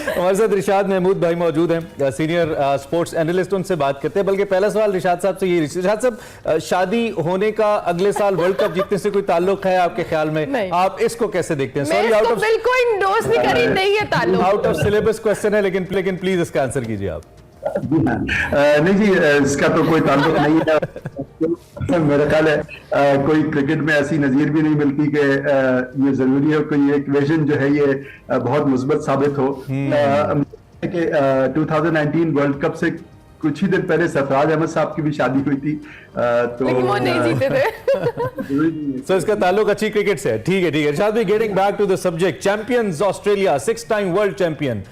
हमारे साथ रिशाद महमूद भाई मौजूद हैं, सीनियर स्पोर्ट्स एनालिस्ट। उनसे बात करते हैं। बल्कि पहला सवाल रिशाद साहब से ये, रिशाद साहब, शादी होने का अगले साल वर्ल्ड कप जीतने से कोई ताल्लुक है आपके ख्याल में? आप इसको कैसे देखते हैं? सॉरी, आउट ऑफ बिल्कुल इंडोर्स नहीं करी, नहीं है ताल्लुक, आउट ऑफ सिलेबस क्वेश्चन है, लेकिन प्लीज इसका आंसर कीजिए आप। नहीं जी, इसका तो कोई ताल्लुक नहीं है। मेरा ख्याल है कोई क्रिकेट में ऐसी नजीर भी नहीं मिलती कि ये जरूरी है कोई इक्वेशन जो है ये बहुत मुस्बत साबित हो। कि 2019 वर्ल्ड कप से कुछ ही दिन पहले सरफराज अहमद साहब की भी शादी हुई थी, तो लेकिन वो नहीं जीते थे। सो इसका ताल्लुक अच्छी क्रिकेट से है। ठीक है, ठीक है। शाद भाई, getting back to the subject, champions Australia, 6 time world champion,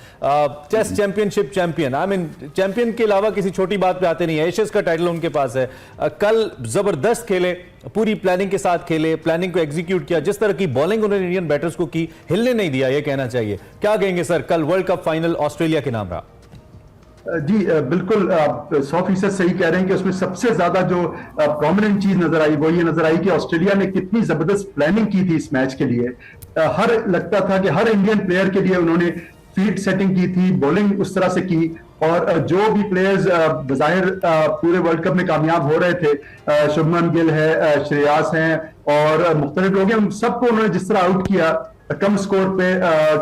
test championship champion. I mean champion के अलावा किसी छोटी बात पे आते नहीं है। एशेज का टाइटल उनके पास है। कल जबरदस्त खेले, पूरी प्लानिंग के साथ खेले, प्लानिंग को एग्जीक्यूट किया। जिस तरह की बॉलिंग उन्होंने इंडियन बैटर्स को की, हिलने नहीं दिया, ये कहना चाहिए। क्या कहेंगे सर, कल वर्ल्ड कप फाइनल ऑस्ट्रेलिया के नाम रहा? जी बिल्कुल, आप 100% सही कह रहे हैं कि उसमें सबसे ज्यादा जो प्रोमिनेंट चीज नजर आई वो ये नजर आई कि ऑस्ट्रेलिया ने कितनी जबरदस्त प्लानिंग की थी इस मैच के लिए। लगता था कि हर इंडियन प्लेयर के लिए उन्होंने फील्ड सेटिंग की थी, बॉलिंग उस तरह से की, और जो भी प्लेयर्स बज़ाहिर पूरे वर्ल्ड कप में कामयाब हो रहे थे, शुभमन गिल है, श्रेयास हैं और मुख्तलिफ लोग हैं, उन सबको उन्होंने जिस तरह आउट किया, कम स्कोर पे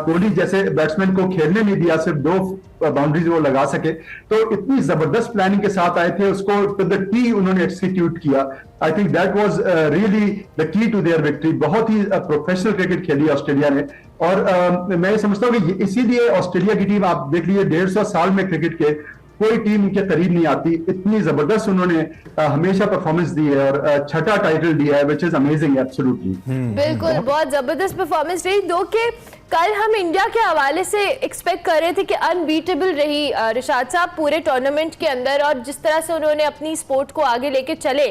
कोहली जैसे बैट्समैन को खेलने नहीं दिया, सिर्फ 2 बाउंड्रीज वो लगा सके। तो इतनी जबरदस्त प्लानिंग के साथ आए थे, उसको टू द टी उन्होंने एक्सिक्यूट किया। I think that was really the key to their victory. बहुत ही प्रोफेशनल क्रिकेट खेली ऑस्ट्रेलिया ने, और मैं समझता हूँ कि इसीलिए ऑस्ट्रेलिया की टीम, आप देख लीजिए 150 साल में क्रिकेट के कोई टीम उनके करीब नहीं आती। इतनी जबरदस्त उन्होंने हमेशा परफॉर्मेंस दी है और छठा टाइटल दिया है, विच इज अमेजिंग एब्सोल्युटली। बिल्कुल, बहुत जबरदस्त परफॉर्मेंस रही। दो के कल हम इंडिया के हवाले से एक्सपेक्ट कर रहे थे कि अनबीटेबल रही रिशाद साहब पूरे टूर्नामेंट के अंदर, और जिस तरह से उन्होंने अपनी स्पोर्ट को आगे लेके चले।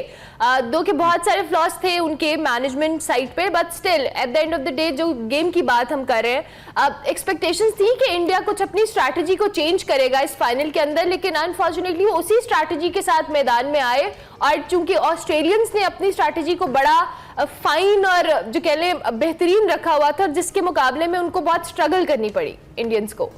दो के बहुत सारे फ्लॉस थे उनके मैनेजमेंट साइड पे, but still at the end of the day जो गेम की बात हम कर रहे हैं, एक्सपेक्टेशंस थी कि इंडिया कुछ अपनी स्ट्रैटेजी को चेंज करेगा इस फाइनल के अंदर, लेकिन अनफॉर्चुनेटली वो उसी स्ट्रैटेजी के साथ मैदान में आए। और चूंकि ऑस्ट्रेलियंस ने अपनी स्ट्रैटेजी को बड़ा फाइन और जो कह लें बेहतरीन रखा हुआ था, जिसके मुकाबले में उनको बहुत स्ट्रगल करनी पड़ी इंडियंस को।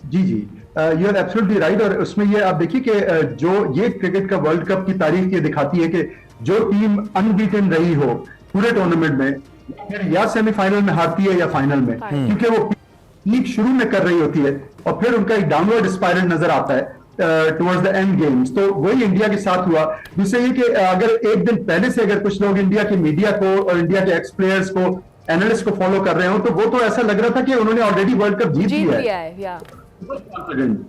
जी जी, यू आर एब्सोल्युटली राइट। और उसमें ये आप देखिए कि जो ये क्रिकेट का वर्ल्ड कप की तारीख ये दिखाती है कि जो टीम अनबीटन रही हो पूरे टूर्नामेंट में, फिर या सेमीफाइनल में हारती है या फाइनल में, क्योंकि वो पीक शुरू में कर रही होती है और फिर उनका एक डाउनवर्ड स्पाइरल नजर आता है टुवर्ड्स द एंड गेम्स। तो वही इंडिया के साथ हुआ। दूसरा ये कि अगर एक दिन पहले से अगर कुछ लोग इंडिया की मीडिया को और इंडिया के एक्स प्लेयर्स को, एनालिस्ट को फॉलो कर रहे हो, तो वो तो ऐसा लग रहा था कि उन्होंने ऑलरेडी वर्ल्ड कप जीत लिया है।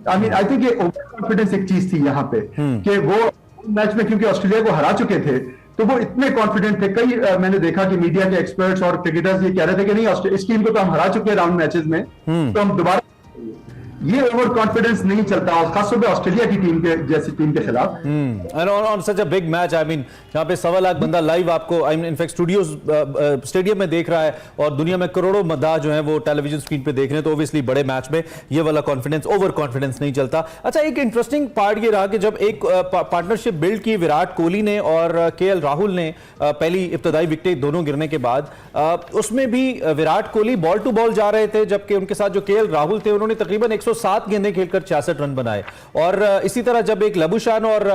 I mean I think over confidence एक चीज थी यहाँ पे कि वो मैच में क्योंकि ऑस्ट्रेलिया को हरा चुके थे, तो वो इतने कॉन्फिडेंट थे। कई मैंने देखा कि मीडिया के एक्सपर्ट्स और क्रिकेटर्स ये कह रहे थे कि नहीं, इस टीम को तो हम हरा चुके हैं राउंड मैचेस में, तो हम दोबारा, ये ओवर कॉन्फिडेंस नहीं चलता, और खासतौर पे ऑस्ट्रेलिया की टीम के जैसी टीम के खिलाफ। And on such a big match, I mean यहाँ पे 1.25 लाख बंदा लाइव आपको, आई मीन इनफैक्ट स्टेडियम में देख रहा है, और दुनिया में करोड़ों मद्दाह जो है वो टेलीविजन स्क्रीन पे देख रहे हैं। तो ऑब्वियसली बड़े मैच में ये वाला कॉन्फिडेंस, ओवर कॉन्फिडेंस नहीं चलता। अच्छा, एक इंटरेस्टिंग पार्ट ये रहा कि जब एक पार्टनरशिप बिल्ड की विराट कोहली ने और केएल राहुल ने पहली इब्तदाई विकेट दोनों गिरने के बाद, उसमें भी Virat Kohli ball to ball जा रहे थे, जबकि उनके साथ जो केएल राहुल थे उन्होंने तकरीबन 107 गेंदें खेलकर 66 रन बनाए। और इसी तरह जब एक लबुशान और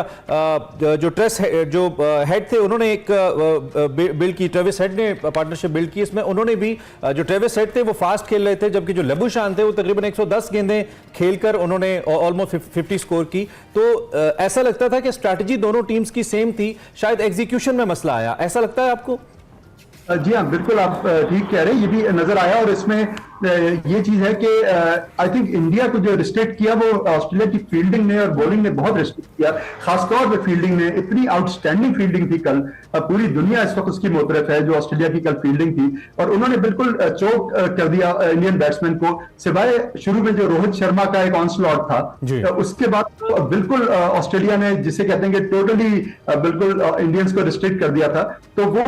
जो ट्रेस जो हेड थे उन्होंने एक बिल्ड की, ट्रेविस हेड ने पार्टनरशिप बिल्ड की, इसमें उन्होंने भी, जो ट्रेविस हेड थे वो फास्ट खेल रहे थे, जबकि जो लबुशान थे वो तकरीबन 110 गेंदें खेलकर उन्होंने ऑलमोस्ट 50 स्कोर की। तो ऐसा लगता था कि स्ट्रैटेजी दोनों टीम्स की सेम थी, शायद एग्जीक्यूशन में मसला आया। ऐसा लगता है आपको? जी हाँ, बिल्कुल आप ठीक कह रहे हैं, ये भी नजर आया। और इसमें ये चीज है कि आई थिंक इंडिया को जो रिस्ट्रिक्ट किया वो ऑस्ट्रेलिया की फील्डिंग ने और बॉलिंग ने बहुत रिस्ट्रिक्ट किया। खासतौर पे फील्डिंग ने, इतनी आउटस्टैंडिंग फील्डिंग थी कल, पूरी दुनिया इस वक्त उसकी मोतरफ है जो ऑस्ट्रेलिया की कल फील्डिंग थी। और उन्होंने बिल्कुल चौक कर दिया इंडियन बैट्समैन को, सिवाय शुरू में जो रोहित शर्मा का एक ऑनस्लॉट था, उसके बाद तो बिल्कुल ऑस्ट्रेलिया ने, जिसे कहते हैं कि टोटली बिल्कुल इंडियंस को रिस्ट्रिक्ट कर दिया था। तो वो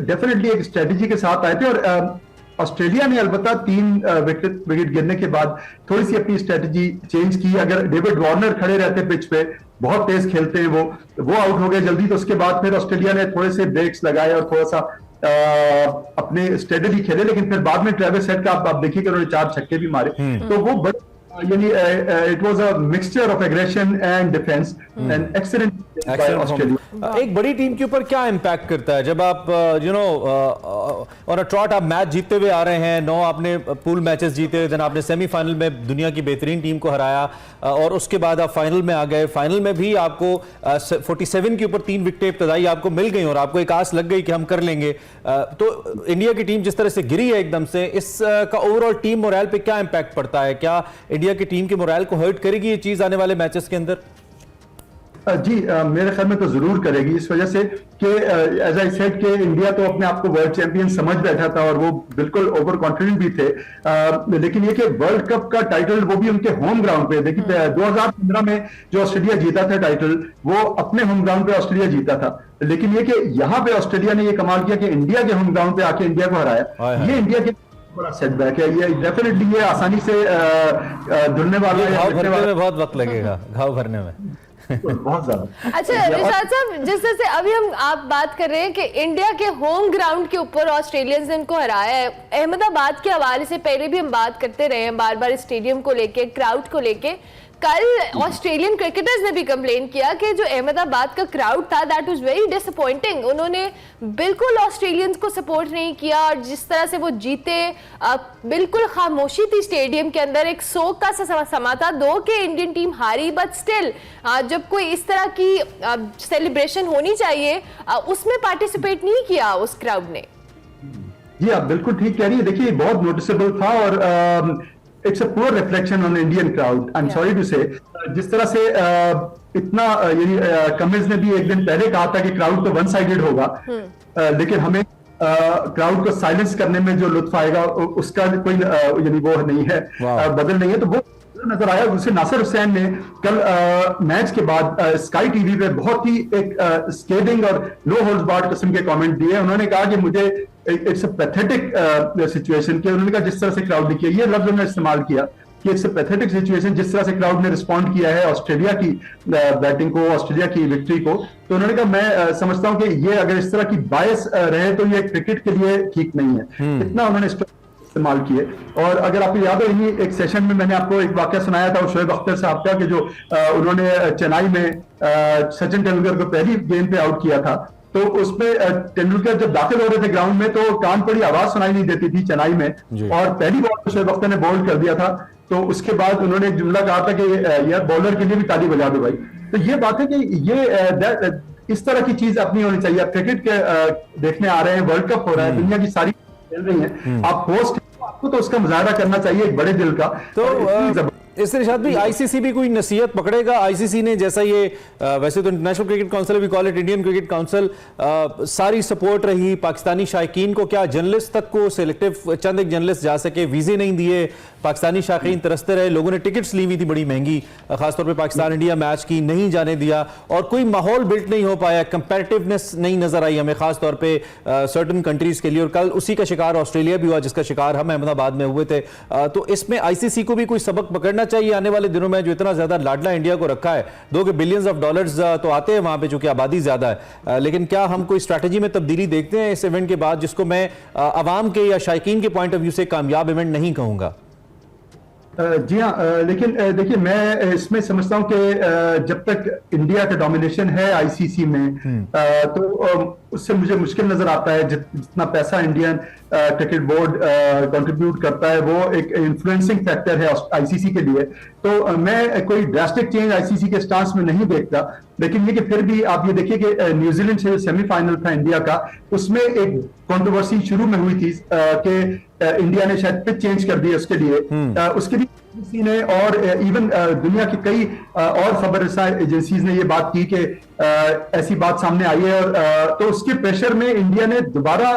डेफिनेटली एक स्ट्रेटेजी के साथ आए थे। और ऑस्ट्रेलिया ने अलबत्ता 3 विकेट गिरने के बाद थोड़ी सी अपनी स्ट्रेटजी चेंज की। अगर डेविड वार्नर खड़े रहते पिच पे, बहुत तेज खेलते हैं वो आउट हो गए जल्दी, तो उसके बाद फिर ऑस्ट्रेलिया ने थोड़े से ब्रेक्स लगाए और थोड़ा सा अपने स्टेडली खेले, लेकिन फिर बाद में ट्रेविस हेड का आप देखिए कि उन्होंने 4 छक्के भी मारे, तो वो बड़े यानी it was a mixture of aggression and defence and excellent by Australia. एक बड़ी टीम के ऊपर क्या इम्पैक्ट करता है जब आप ऑन अ ट्रॉट आप मैच जीतते हुए आ रहे हैं, 9 आपने पूल मैचेस जीते, देन आपने सेमीफाइनल में दुनिया की बेहतरीन टीम को हराया और उसके बाद आप फाइनल में आ गए, फाइनल में भी आपको 47 के ऊपर 3 विकेटें इब्तदाई आपको मिल गई और आपको एक आस लग गई कि हम कर लेंगे। तो इंडिया की टीम जिस तरह से गिरी है एकदम से, इसका ओवरऑल टीम मोरल पे क्या इम्पैक्ट पड़ता है? क्या इंडिया की टीम के मोरल को हर्ट करेगी ये चीज आने वाले मैचेस के अंदर? जी मेरे ख्याल में तो जरूर करेगी, इस वजह से कि एज आई सेड कि इंडिया तो अपने आप को वर्ल्ड चैंपियन समझ बैठा था और वो बिल्कुल ओवर कॉन्फिडेंट भी थे, लेकिन ये कि वर्ल्ड कप का टाइटल वो भी उनके होम ग्राउंड पे, देखिए 2015 में जो ऑस्ट्रेलिया जीता था टाइटल, वो अपने होम ग्राउंड पे ऑस्ट्रेलिया जीता था, लेकिन ये कि यहाँ पे ऑस्ट्रेलिया ने ये कमाल किया कि इंडिया के होम ग्राउंड पे आके इंडिया को हराया। ये इंडिया के बड़ा सेटबैक है, ये डेफिनेटली ये आसानी से धुलने वाला है, घाव भरने में बहुत वक्त लगेगा, घाव भरने में बहुत ज्यादा। अच्छा रिशाद साहब, जिस तरह से अभी आप बात कर रहे हैं कि इंडिया के होम ग्राउंड के ऊपर ऑस्ट्रेलियंस ने इनको हराया है, अहमदाबाद के हवाले से पहले भी हम बात करते रहे हैं बार बार स्टेडियम को लेके, क्राउड को लेके। कल ऑस्ट्रेलियन क्रिकेटर्स ने भी कंप्लेन किया कि जो अहमदाबाद का क्राउड था दैट वाज वेरी डिसअपॉइंटिंग, उन्होंने बिल्कुल ऑस्ट्रेलियंस को सपोर्ट नहीं किया और जिस तरह से वो जीते बिल्कुल खामोशी थी स्टेडियम के अंदर, एक शोक का समा था। दो के इंडियन टीम हारी, बट स्टिल जब कोई इस तरह की सेलिब्रेशन होनी चाहिए उसमें पार्टिसिपेट नहीं किया उस क्राउड ने। जी आप बिल्कुल ठीक कह रही है, देखिए बहुत नोटिसेबल था और it's a poor reflection on Indian crowd, I am sorry to say. जिस तरह से इतना यानी कमिंस ने भी एक दिन पहले कहा था कि क्राउड तो वन साइडेड होगा, लेकिन हमें क्राउड को साइलेंस करने में जो लुत्फ आएगा उसका कोई यानी वो नहीं है, बदल नहीं है, तो वो नजर आया। उसे नासिर हुसैन ने कल मैच के बाद स्काई टीवी पे बहुत ही एक स्केडिंग और नो होल्ड्स बार्ड किस्म के कमेंट दिए। उन्होंने कहा कि मुझे इट्स अ पैथेटिक सिचुएशन, कि उन्होंने कहा जिस तरह से क्राउड ने किया, ये लफ्ज उन्होंने इस्तेमाल किया कि इट्स अ पैथेटिक सिचुएशन, जिस तरह से क्राउड ने रिस्पॉन्ड किया है ऑस्ट्रेलिया की बैटिंग को, ऑस्ट्रेलिया की विक्ट्री को। तो उन्होंने कहा मैं समझता हूं कि ये अगर इस तरह की बायस रहे तो ये क्रिकेट के लिए ठीक नहीं है। इतना उन्होंने इस्तेमाल किए। और अगर आपको याद हो, इन्हीं एक सेशन में मैंने आपको एक वाकया सुनाया था शोएब अख्तर साहब का, कि जो उन्होंने चेन्नई में सचिन तेंदुलकर को पहली गेंद पे आउट किया था, तो उसमें तेंदुलकर जब दाखिल हो रहे थे ग्राउंड में तो कान पड़ी आवाज सुनाई नहीं देती थी चेन्नई में, और पहली बॉल शोएब अख्तर ने बॉल कर दिया था। तो उसके बाद उन्होंने एक जुमला कहा था कि यार बॉलर के लिए भी ताली बजा दो भाई। तो ये बात है कि ये इस तरह की चीज अपनी होनी चाहिए। आप क्रिकेट के देखने आ रहे हैं, वर्ल्ड कप हो रहा है, दुनिया की सारी खेल रही है, आप होस्ट, आपको तो उसका मुजाहरा करना चाहिए एक बड़े दिल का। तो इससे निशात भी आईसीसी भी कोई नसीहत पकड़ेगा? आईसीसी ने जैसा ये वैसे तो international cricket council we call it Indian cricket council, सारी सपोर्ट रही पाकिस्तानी शायकीन को, क्या जर्नलिस्ट तक को सिलेक्टिव चंद एक जर्नलिस्ट जा सके, वीजे नहीं दिए, पाकिस्तानी शायकीन तरसते रहे, लोगों ने टिकट्स ली हुई थी बड़ी महंगी, खासतौर पर पाकिस्तान इंडिया मैच की, नहीं जाने दिया और कोई माहौल बिल्ड नहीं हो पाया, कंपैरेटिवनेस नहीं नजर आई हमें खासतौर पर सर्टन कंट्रीज के लिए। और कल उसी का शिकार ऑस्ट्रेलिया भी हुआ जिसका शिकार हम अहमदाबाद में हुए थे। तो इसमें आईसीसी को भी कोई सबक पकड़ना चाहिए आने वाले दिनों में, जो इतना ज्यादा लाडला इंडिया को रखा है, दो के बिलियंस ऑफ डॉलर्स तो आते हैं वहां पे चूंकि आबादी ज्यादा है, लेकिन क्या हम कोई स्ट्रैटेजी में तब्दीली देखते हैं इस इवेंट के बाद, जिसको मैं अवाम के या शायकीन के पॉइंट ऑफ व्यू से कामयाब इवेंट नहीं कहूंगा? जी हाँ, लेकिन देखिए मैं इसमें समझता हूं कि जब तक इंडिया का डोमिनेशन है आईसीसी में, तो उससे मुझे मुश्किल नजर आता है जितना पैसा इंडियन क्रिकेट बोर्ड कंट्रीब्यूट करता है, वो एक इन्फ्लुएंसिंग फैक्टर है आईसीसी के लिए। तो मैं कोई ड्रास्टिक चेंज आईसीसी के स्टांस में नहीं देखता, लेकिन ये कि फिर भी आप ये देखिए कि न्यूजीलैंड से सेमीफाइनल था इंडिया का, उसमें एक कंट्रोवर्सी शुरू में हुई थी कि इंडिया ने शायद पिच चेंज कर दी उसके लिए, उसके लिए किसी ने और इवन दुनिया की कई और खबर एजेंसीज ने ये बात की कि ऐसी बात सामने आई है, और तो उसके प्रेशर में इंडिया ने दोबारा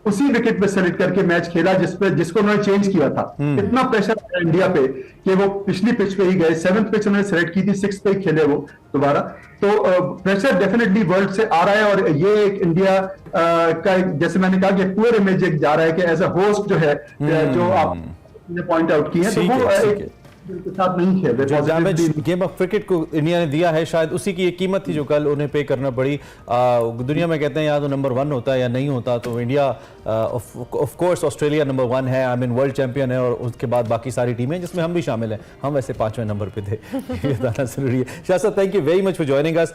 उसी विकेट पे सेलेक्ट करके मैच खेला जिसको उन्होंने चेंज किया था। इतना प्रेशर आया इंडिया पे कि वो पिछली पिच पे ही गए, 7th पिच उन्होंने सेलेक्ट की थी, 6th पे ही खेले वो दोबारा। तो प्रेशर डेफिनेटली वर्ल्ड से आ रहा है, और ये एक इंडिया का जैसे मैंने कहा कि पुअर इमेज जा रहा है कि एज अ होस्ट जो है, जो आपने पॉइंट आउट की है, तो वो के साथ नहीं खेल जो रहे damage Positively- game of cricket को इंडिया ने दिया है, शायद उसी की एक कीमत थी जो कल उन्हें पे करना पड़ी। दुनिया में कहते हैं या तो नंबर 1 होता है या नहीं होता, तो India of course Australia number 1 है, आई मीन वर्ल्ड चैंपियन है, और उसके बाद बाकी सारी टीमें जिसमें हम भी शामिल हैं। हम वैसे 5वें नंबर पे थे, ये बताना जरूरी है। शाह साहब, thank you very much for joining us.